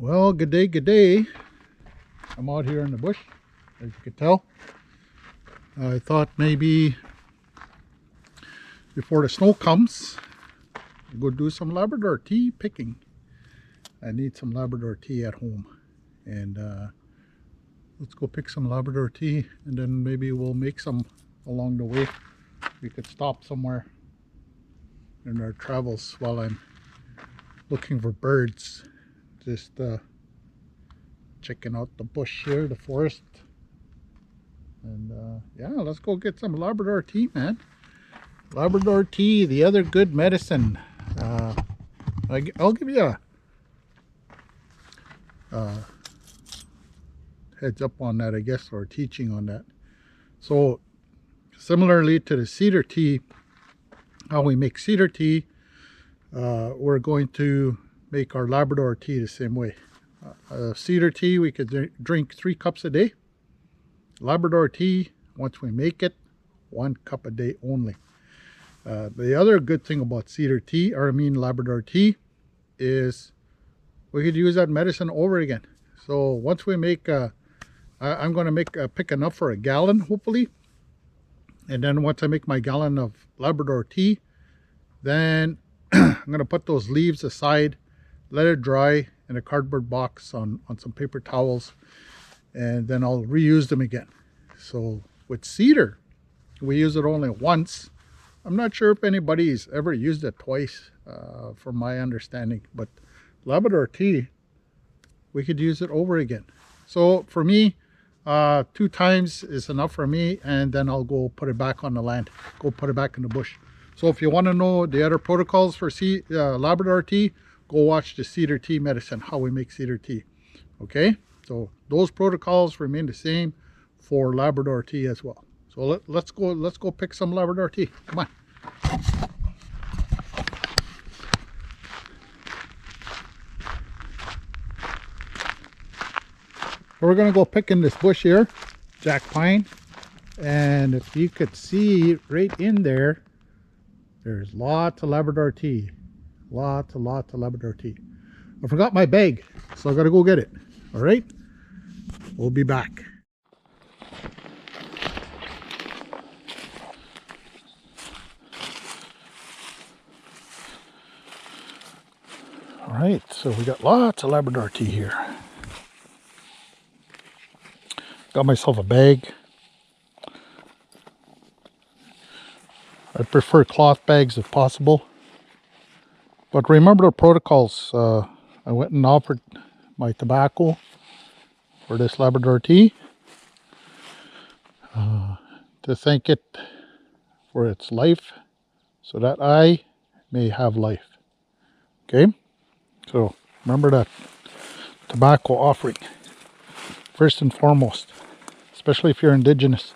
Well, good day, good day. I'm out here in the bush, as you can tell. I thought maybe before the snow comes, I'll go do some Labrador tea picking. I need some Labrador tea at home. And let's go pick some Labrador tea, and then maybe we'll make some along the way. We could stop somewhere in our travels while I'm looking for birds. Just checking out the bush here, the forest. And yeah, let's go get some Labrador tea, man. Labrador tea, the other good medicine. I'll give you a heads up on that, I guess, or teaching on that. So similarly to the cedar tea, how we make cedar tea, we're going to make our Labrador tea the same way. Cedar tea, we could drink 3 cups a day. Labrador tea, once we make it, 1 cup a day only. The other good thing about cedar tea, or I mean Labrador tea, is we could use that medicine over again. So once we make, I'm going to pick enough for a gallon, hopefully. And then once I make my gallon of Labrador tea, then I'm going to put those leaves aside, let it dry in a cardboard box on some paper towels, and then I'll reuse them again. So with cedar, we use it only once. I'm not sure if anybody's ever used it twice, from my understanding, but Labrador tea, we could use it over again. So for me, 2 times is enough for me, and then I'll go put it back on the land, go put it back in the bush. So if you want to know the other protocols for Labrador tea, go watch the cedar tea medicine, how we make cedar tea. Okay, so those protocols remain the same for Labrador tea as well. So let's go pick some Labrador tea. Come on. We're gonna go pick in this bush here, jack pine, and if you could see right in there, there's lots of Labrador tea. Lots of Labrador tea. I forgot my bag, so I gotta go get it. All right, we'll be back. All right, so we got lots of Labrador tea here. Got myself a bag. I'd prefer cloth bags if possible. But remember the protocols. I went and offered my tobacco for this Labrador tea to thank it for its life so that I may have life. Okay? So remember that tobacco offering first and foremost, especially if you're indigenous.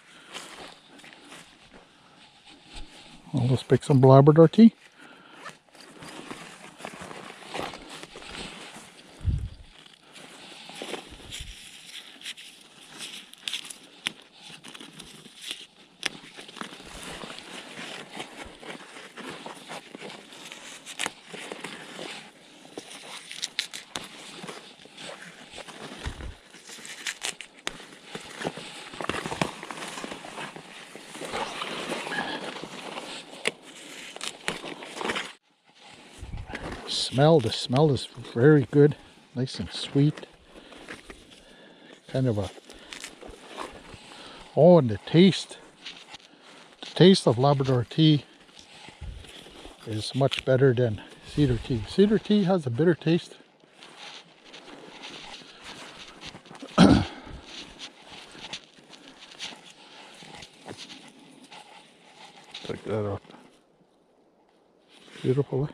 Well, let's pick some Labrador tea. The smell is very good, nice and sweet, kind of a, oh, and the taste of Labrador tea is much better than cedar tea. Cedar tea has a bitter taste. Check that out. Beautiful.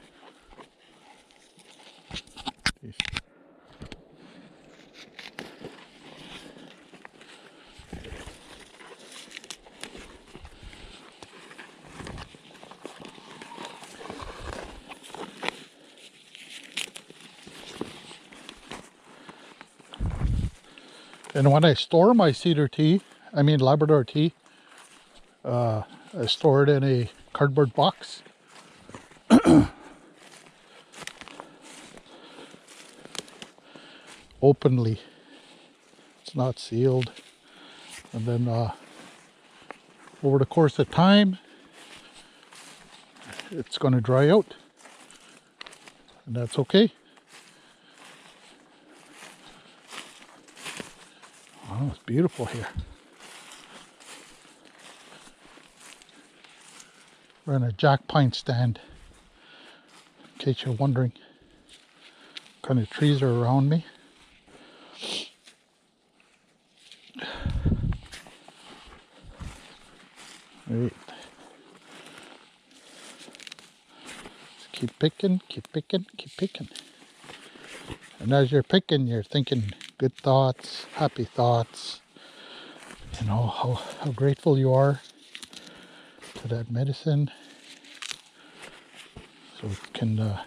And when I store my Labrador tea, I store it in a cardboard box. openly. It's not sealed. And then over the course of time, it's going to dry out. And that's okay. Oh, it's beautiful here. We're in a jack pine stand, in case you're wondering what kind of trees are around me. Right. Just keep picking, keep picking, keep picking. And as you're picking, you're thinking good thoughts, happy thoughts. You know, how grateful you are to that medicine. So it can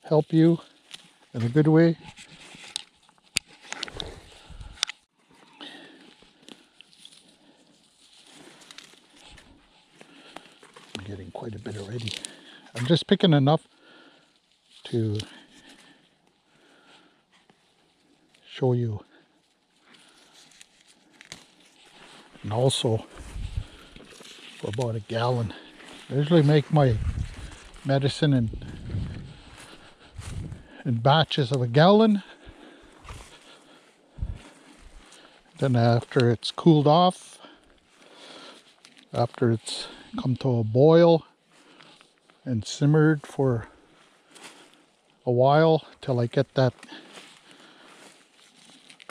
help you in a good way. I'm getting quite a bit already. I'm just picking enough to show you. And also for about a gallon. I usually make my medicine in batches of a gallon. Then after it's cooled off, after it's come to a boil and simmered for a while till I get that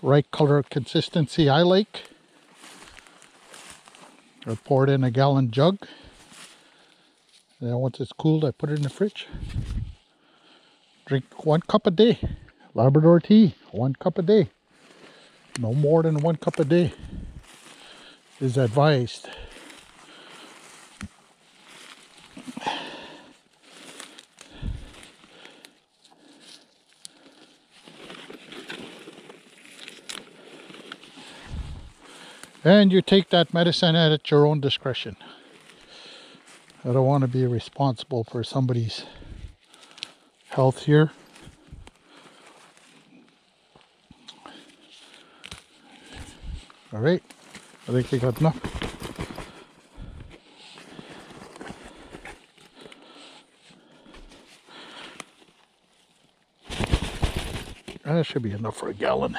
right color consistency I like, I pour it in a gallon jug. And then once it's cooled, I put it in the fridge. Drink 1 cup a day. Labrador tea, 1 cup a day. No more than 1 cup a day is advised. And you take that medicine at your own discretion. I don't want to be responsible for somebody's health here. All right, I think we got enough. That should be enough for a gallon.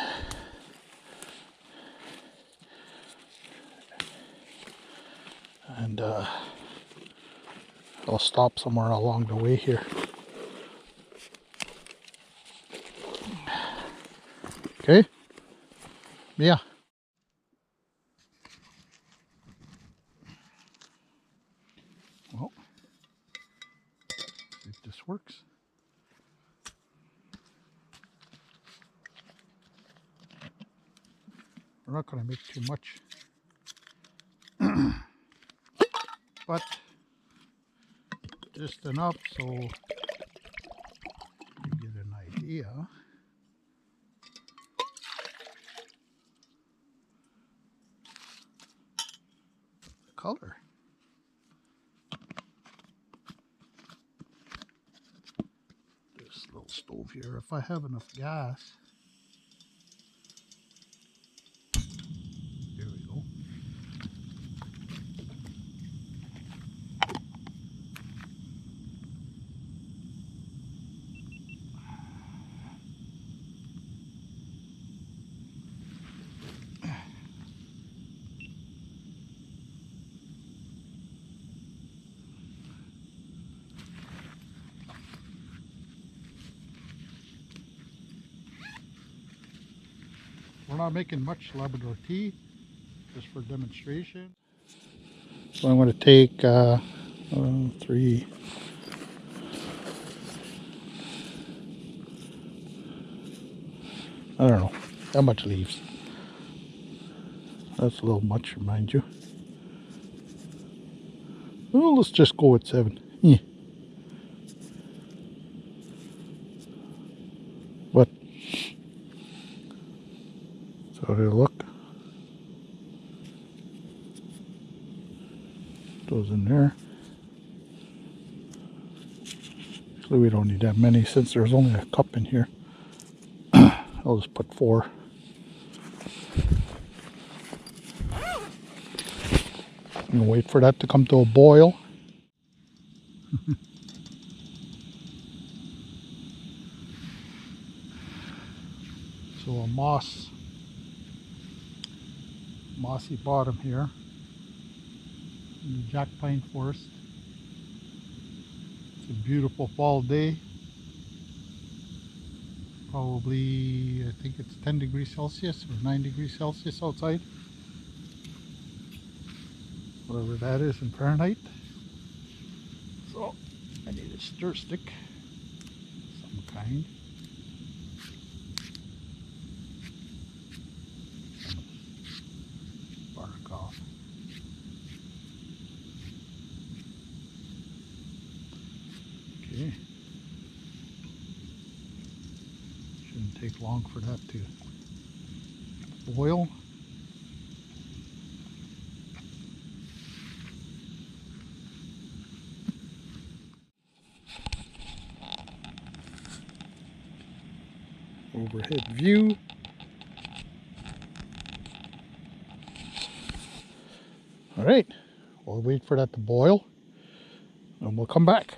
And I'll stop somewhere along the way here. Okay? Yeah. Well, if this works. We're not going to make too much. But just enough so you get an idea. The color. This little stove here, if I have enough gas. There we go. We're not making much Labrador tea, just for demonstration. So I'm going to take 3. I don't know how much leaves. That's a little much, mind you. Well, let's just go with 7. Yeah. But so they look. Goes in there. Actually, we don't need that many since there's only a cup in here. I'll just put 4. And wait for that to come to a boil. So a mossy bottom here in the jack pine forest. It's a beautiful fall day. Probably, I think it's 10 degrees Celsius or 9 degrees Celsius outside. Whatever that is in Fahrenheit. So I need a stir stick of some kind. Bark off. Okay. Shouldn't take long for that to boil. Overhead view. All right, we'll wait for that to boil and we'll come back.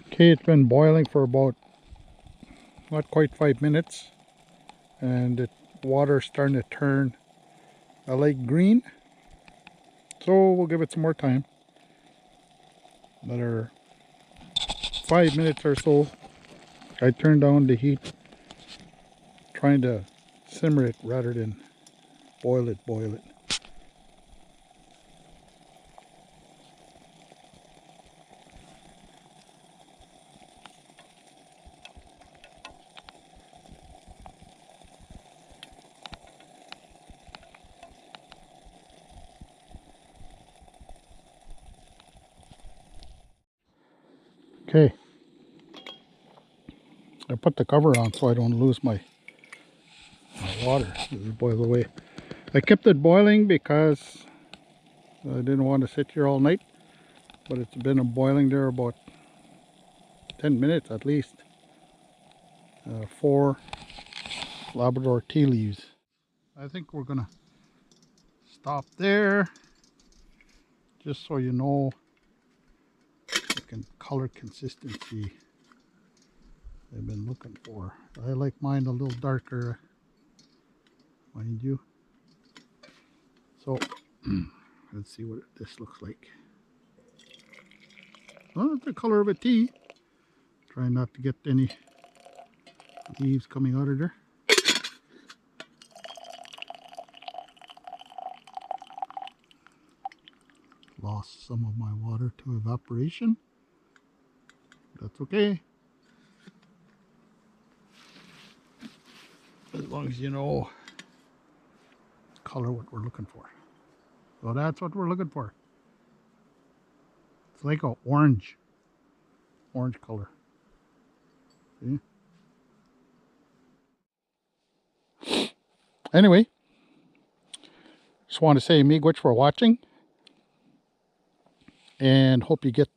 Okay, it's been boiling for about not quite 5 minutes and the water's starting to turn a light green. So we'll give it some more time. Another 5 minutes or so. I turned down the heat, trying to simmer it rather than boil it. Okay, I put the cover on so I don't lose my water as it boils away. I kept it boiling because I didn't want to sit here all night, but it's been boiling there about 10 minutes at least. 4 Labrador tea leaves. I think we're gonna stop there just so you know the color consistency I've been looking for. I like mine a little darker, mind you. So let's see what this looks like. Well, it's the color of a tea. Try not to get any leaves coming out of there. Lost some of my water to evaporation. That's okay. As long as you know color what we're looking for. So that's what we're looking for. It's like an orange color. See? Anyway, just want to say miigwech for watching, and hope you get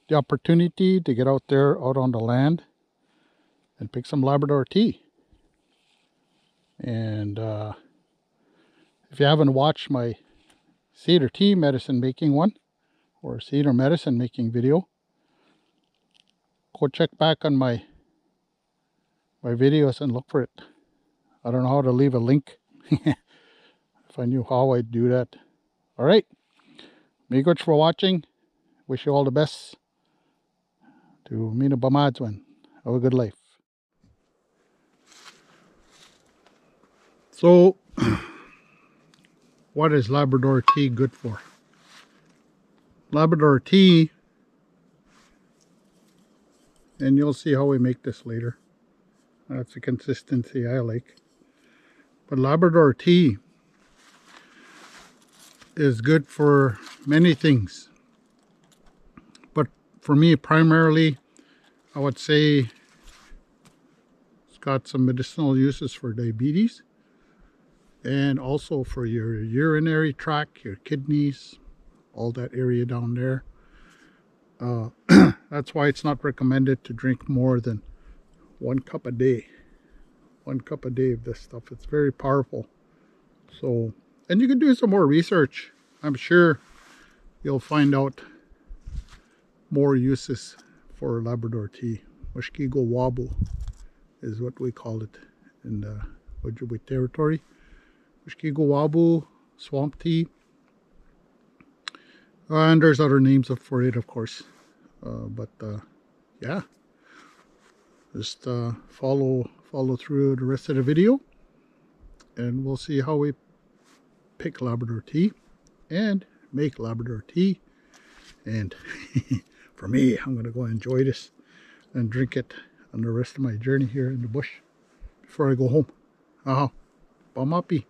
the opportunity to get out there out on the land and pick some Labrador tea. And if you haven't watched my cedar tea medicine making one or cedar medicine making video, go check back on my videos and look for it. I don't know how to leave a link. If I knew how, I'd do that. All right, miigwech for watching. Wish you all the best. To Mina Bamadswan. Have a good life. So, what is Labrador tea good for? Labrador tea, and you'll see how we make this later. That's the consistency I like. But Labrador tea is good for many things. But for me, primarily, I would say it's got some medicinal uses for diabetes. And also for your urinary tract, your kidneys, all that area down there. That's why it's not recommended to drink more than 1 cup a day. 1 cup a day of this stuff. It's very powerful. So, and you can do some more research. I'm sure you'll find out more uses for Labrador tea. Mushkego wabu is what we call it in the Ojibwe territory. Mushkego wabu, swamp tea, and there's other names for it, of course. Yeah, just follow through the rest of the video, and we'll see how we pick Labrador tea and make Labrador tea. And for me, I'm gonna go enjoy this and drink it on the rest of my journey here in the bush before I go home. Pamapi.